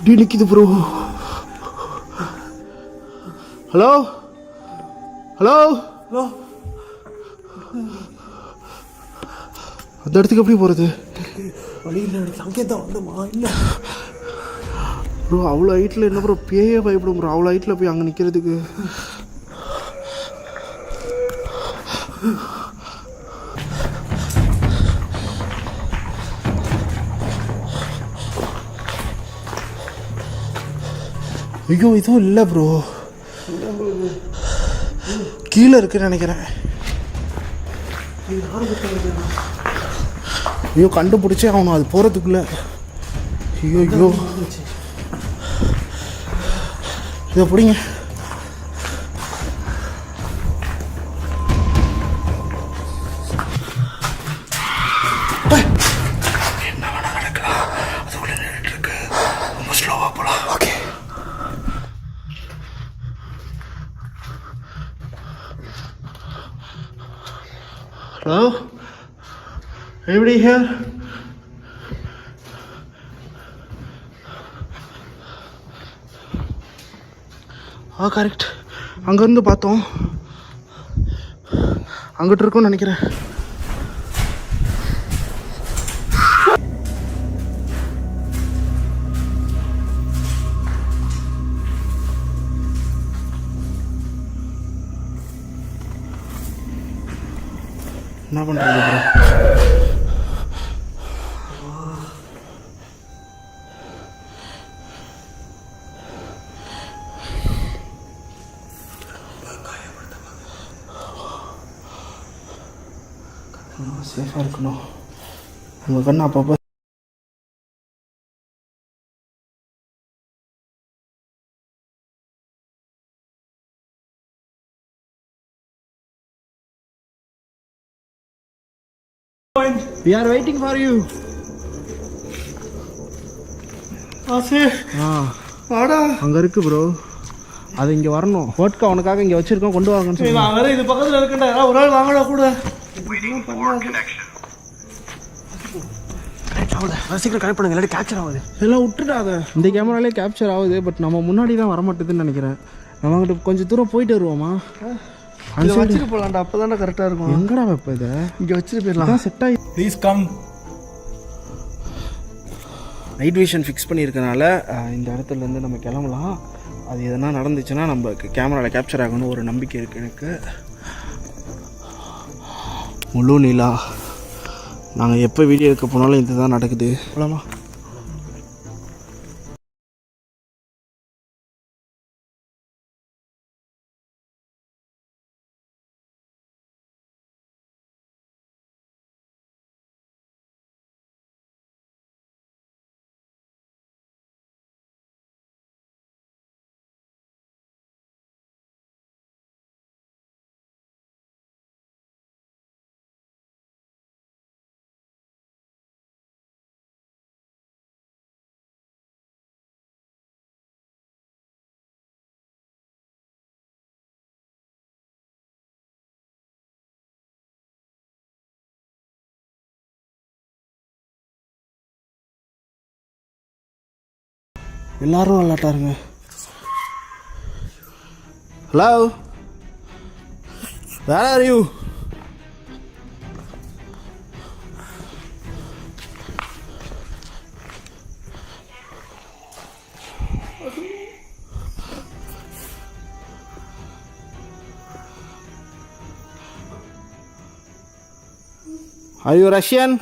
இப்படி நிற்கிது bro. Hello hello hello, அந்த இடத்துக்கு எப்படி போகிறது? வழி இல்லை, அங்கே தான் வந்தோமா? இல்லை ப்ரோ, அவ்வளோ ஹைட்டில் என்ன ப்ரோ பேயே பயப்படும் ப்ரோ, அவ்வளோ ஹைட்டில் போய் அங்கே நிற்கிறதுக்கு. ஐயோ, இதுவும் இல்லை ப்ரோ, கீழே இருக்குன்னு நினைக்கிறேன். ஐயோ, கண்டுபிடிச்சே ஆகணும் அது போகிறதுக்குள்ளே. ஐயோ ஐயோ, இதை பிடிங்க. என்ன வேணா நடக்கலாம், அதுக்குள்ள நின்றுட்டு இருக்கு. ரொம்ப ஸ்லோவாக போகலாம். ஓகே. ஹலோ, எப்படி ஹியர்? கரெக்ட், அங்கேருந்து பார்த்தோம், அங்கிட்டு இருக்கும்னு நினைக்கிறேன். என்ன பண்ணுறது ப்ரோ? சேஃபாக இருக்கணும். உங்கள் கண்ணு அப்பப்போ we are waiting for you. வாடா, அங்கே இருக்கு ப்ரோ, அது இங்கே வரணும். ஹோட்கா உனக்காக இங்கே வச்சுருக்கோம், கொண்டு வாங்கன்னு சொல்லி. நான் வேறு இது பக்கத்தில் இருக்கேன்டா, யாராவது ஒரு ஆள் வாங்கடா கூட. சீக்கிரம் கனெக்ட் பண்ணுங்க, இல்லாட்டி கேப்சர் ஆகுது. இதெல்லாம் விட்டுட்டாத, இந்த கேமராலே கேப்சர் ஆகுது. பட் நம்ம முன்னாடி தான் வர மாட்டேதுன்னு நினைக்கிறேன். நம்ம அங்கிட்ட கொஞ்சம் தூரம் போயிட்டு வருவோமா? அந்த வச்சுட்டு போகலாம்டா, அப்போ தானே கரெக்டாக இருக்கும். எங்கடா வைப்ப இதை? இங்கே வச்சுட்டு போயிடலாம். செட் ஆகி please come. Night vision fix பண்ணியிருக்கனால இந்த இடத்துலேருந்து நம்ம கிளம்பலாம். அது எதனா நடந்துச்சுன்னா நம்மளுக்கு கேமராவில் கேப்சர் ஆகணும்னு ஒரு நம்பிக்கை இருக்குது எனக்கு. முழு நிலா, நாங்கள் எப்போ வீடியோ எடுக்க போனாலும் இதுதான் நடக்குது. போலாமா? எல்லாரும் விளாட்டாருங்க. Hello, where are you? Are you Russian?